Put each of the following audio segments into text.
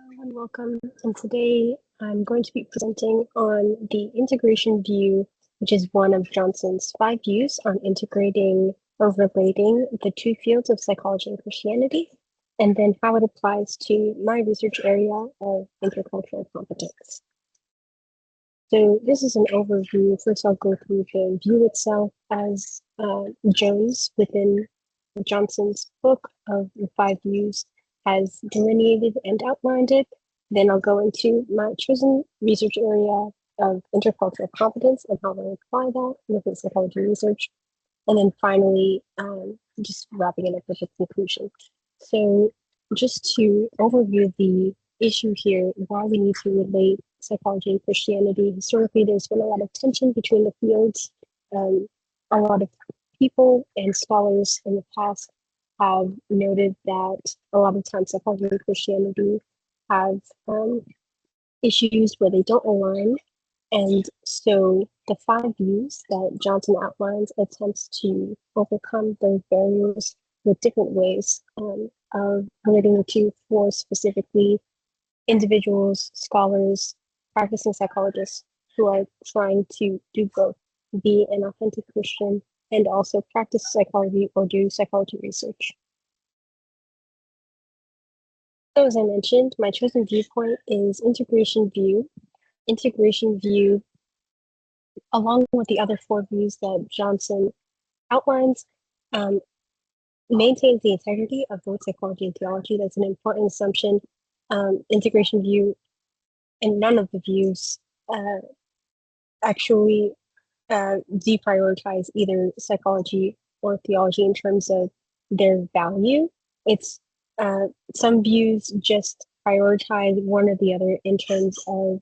And welcome. And today I'm going to be presenting on the integration view, which is one of Johnson's 5 views on integrating or relating the two fields of psychology and Christianity, and then how it applies to my research area of intercultural competence. So this is an overview. First, I'll go through the view itself as Jones within Johnson's book of the 5 views has delineated and outlined it. Then I'll go into my chosen research area of intercultural competence and how I apply that within psychology research. And then finally, just wrapping it up with a conclusion. So just to overview the issue here, why we need to relate psychology and Christianity. Historically, there's been a lot of tension between the fields. A lot of people and scholars in the past have noted that a lot of times psychology and Christianity have issues where they don't align. And so the 5 views that Johnson outlines attempts to overcome those barriers with different ways of relating the two for specifically individuals, scholars, practicing psychologists who are trying to do both, be an authentic Christian and also practice psychology or do psychology research. So as I mentioned, my chosen viewpoint is integration view. Integration view, along with the other 4 views that Johnson outlines, maintains the integrity of both psychology and theology. That's an important assumption. Integration view and none of the views actually deprioritize either psychology or theology in terms of their value. It's some views just prioritize one or the other in terms of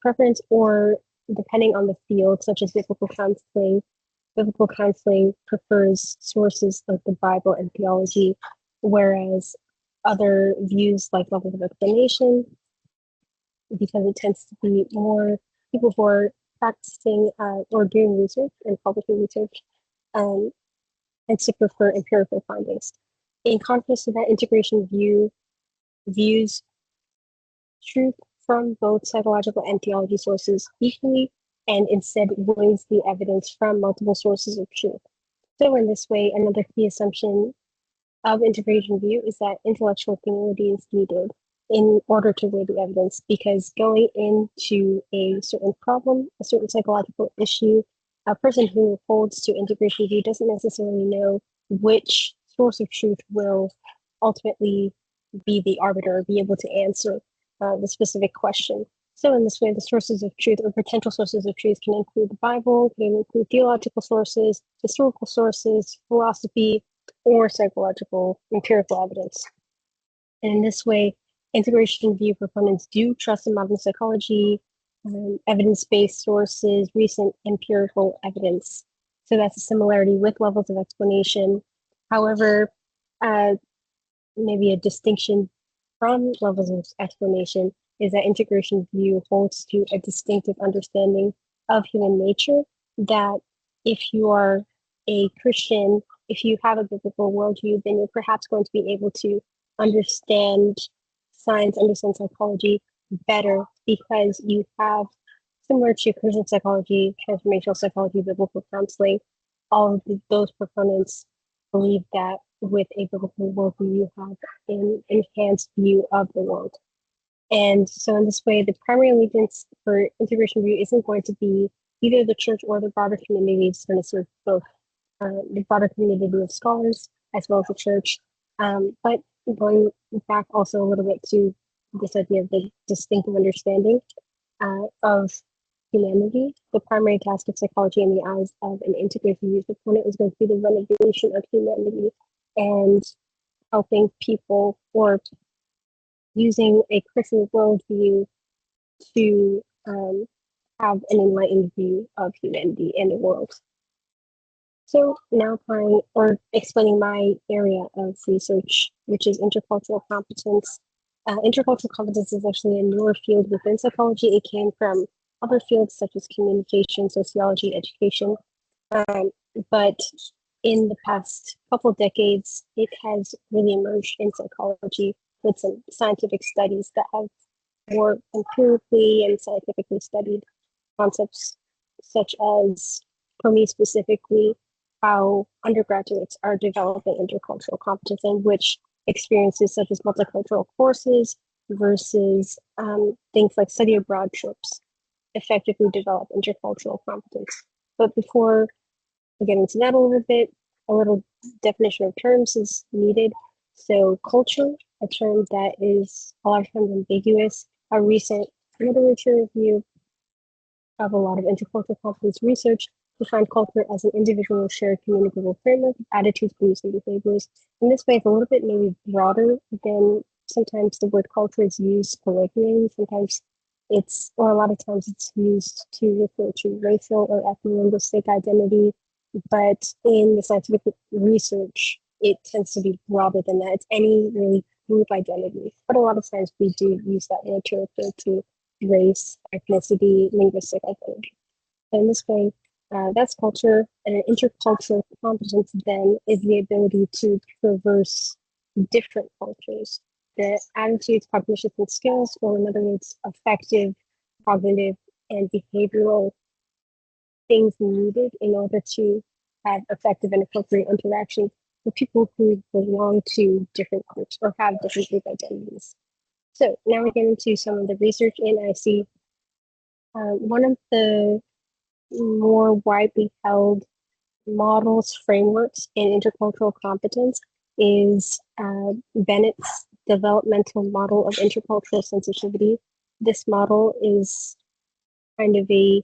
preference or depending on the field, such as biblical counseling. Biblical counseling prefers sources like the Bible and theology, whereas other views like levels of explanation, because it tends to be more people who are practicing or doing research and publishing research, and to prefer empirical findings. In contrast to that, integration view views truth from both psychological and theology sources equally, and instead weighs the evidence from multiple sources of truth. So in this way, another key assumption of integration view is that intellectual humility is needed in order to weigh the evidence, because going into a certain problem, a certain psychological issue, a person who holds to integration view doesn't necessarily know which source of truth will ultimately be the arbiter or be able to answer the specific question. So in this way, the sources of truth or potential sources of truth can include the Bible, can include theological sources, historical sources, philosophy, or psychological empirical evidence. And in this way, integration view proponents do trust in modern psychology, evidence-based sources, recent empirical evidence. So that's a similarity with levels of explanation. However, maybe a distinction from levels of explanation is that integration view holds to a distinctive understanding of human nature, that if you are a Christian, if you have a biblical worldview, then you're perhaps going to be able to understand science, understand psychology better, because you have, similar to Christian psychology, transformational psychology, biblical counseling, all of those proponents believe that with a biblical worldview, you have an enhanced view of the world. And so in this way, the primary allegiance for integration view isn't going to be either the church or the broader community. It's going to serve both the broader community of scholars as well as the church. But going back also a little bit to this idea of the distinctive understanding of humanity, the primary task of psychology in the eyes of an integration view proponent is going to be the renovation of humanity and helping people, or using a Christian worldview to have an enlightened view of humanity and the world. So now applying or explaining my area of research, which is intercultural competence. Intercultural competence is actually a newer field within psychology. It came from other fields such as communication, sociology, education. But in the past couple of decades, it has really emerged in psychology with some scientific studies that have more empirically and scientifically studied concepts, such as, for me specifically, how undergraduates are developing intercultural competence and which experiences such as multicultural courses versus things like study abroad trips effectively develop intercultural competence. But before we get into that a little bit, a little definition of terms is needed. So culture, a term that is a lot of times ambiguous. A recent literature review of a lot of intercultural competence research define culture as an individual shared communicable framework of attitudes, beliefs, and behaviors. In this way, it's a little bit maybe broader than sometimes the word culture is used colloquially. Sometimes it's, or a lot of times it's used to refer to racial or ethno-linguistic identity. But in the scientific research, it tends to be broader than that. It's any really group identity. But a lot of times we do use that word to refer to race, ethnicity, linguistic identity. So in this way, that's culture, and an intercultural competence then is the ability to traverse different cultures, the attitudes, cognitions, and skills, or in other words, affective, cognitive, and behavioral things needed in order to have effective and appropriate interaction with people who belong to different groups or have different group identities. So now we get into some of the research in IC. One of the more widely held models, frameworks in intercultural competence is Bennett's developmental model of intercultural sensitivity. This model is kind of a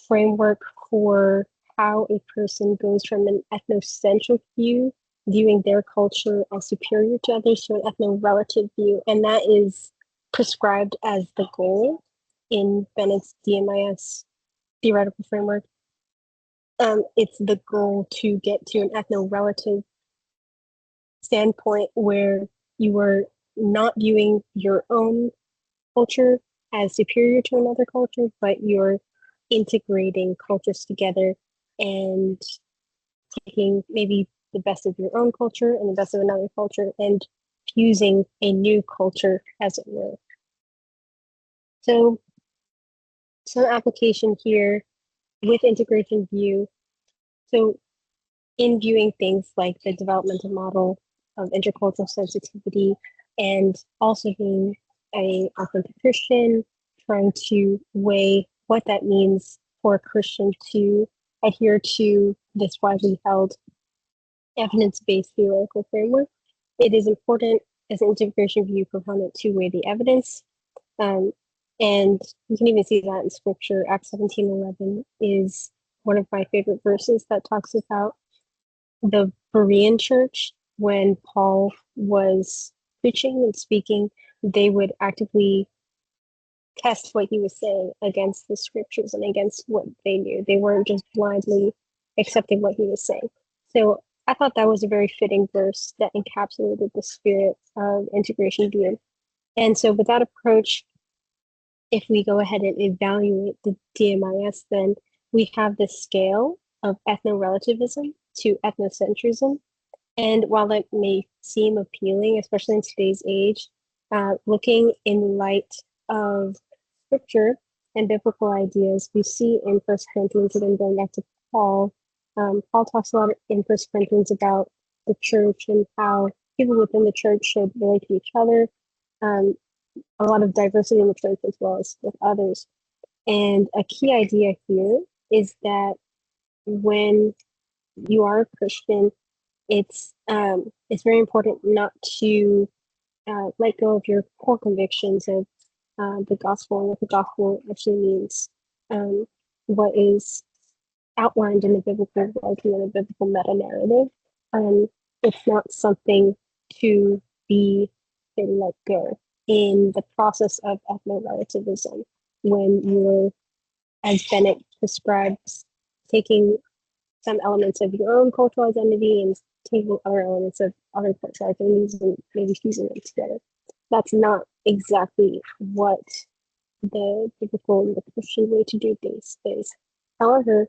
framework for how a person goes from an ethnocentric view, viewing their culture as superior to others, to an ethno-relative view. And that is prescribed as the goal in Bennett's DMIS theoretical framework. It's the goal to get to an ethno-relative standpoint where you are not viewing your own culture as superior to another culture, but you're integrating cultures together and taking maybe the best of your own culture and the best of another culture and fusing a new culture, as it were. So some application here with integration view. So in viewing things like the developmental model of intercultural sensitivity and also being a authentic Christian, trying to weigh what that means for a Christian to adhere to this widely held evidence-based theoretical framework, it is important as an integration view component to weigh the evidence. And you can even see that in scripture. Acts 17:11 is one of my favorite verses that talks about the Berean church. When Paul was preaching and speaking, they would actively test what he was saying against the scriptures and against what they knew. They weren't just blindly accepting what he was saying. So I thought that was a very fitting verse that encapsulated the spirit of integration view. And so with that approach, if we go ahead and evaluate the DMIS, then we have the scale of ethno-relativism to ethnocentrism. And while that may seem appealing, especially in today's age, looking in light of scripture and biblical ideas, we see in First Corinthians, and then going back to Paul, Paul talks a lot in First Corinthians about the church and how people within the church should relate to each other. A lot of diversity in the church as well as with others. And a key idea here is that when you are a Christian, it's very important not to let go of your core convictions of the gospel and what the gospel actually means, what is outlined in the biblical worldview and the biblical meta-narrative. It's not something to be let go in the process of ethno-relativism when you're, as Bennett describes, taking some elements of your own cultural identity and taking other elements of other cultural identities and maybe fusing them together. That's not exactly what the biblical and the Christian way to do things is. However,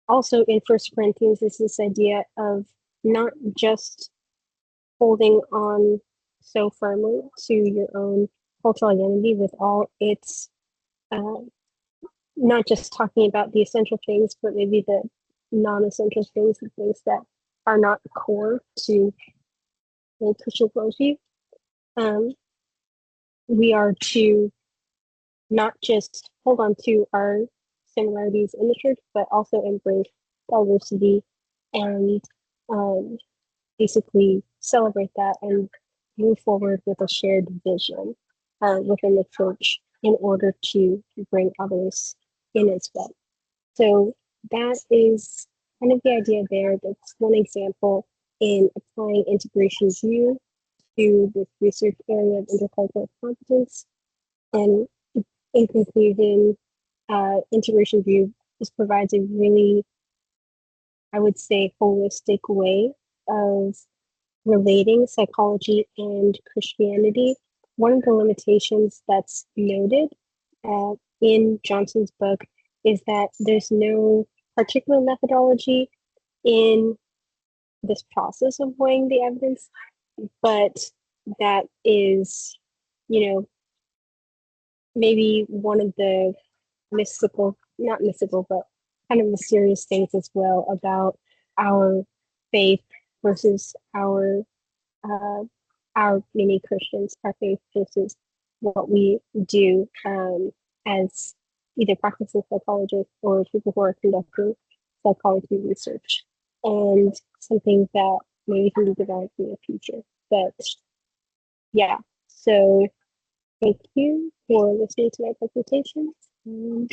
also in First Corinthians is this idea of not just holding on so firmly to your own cultural identity with all its uh, not just talking about the essential things, but maybe the non-essential things, the things that are not core to a Christian worldview. Um, we are to not just hold on to our similarities in the church, but also embrace diversity and um, basically celebrate that and move forward with a shared vision within the church in order to bring others in as well. So that is kind of the idea there. That's one example in applying integration view to this research area of intercultural competence. And in conclusion, integration view just provides a really, I would say, holistic way of relating psychology and Christianity. One of the limitations that's noted in Johnson's book is that there's no particular methodology in this process of weighing the evidence, but that is, you know, maybe one of the mystical, not mystical, but kind of mysterious things as well about our faith versus uh, our many Christians, our faith versus what we do as either practicing psychologists or people who are conducting psychology research, and something that maybe can be developed in the future. But yeah, so thank you for listening to my presentation. And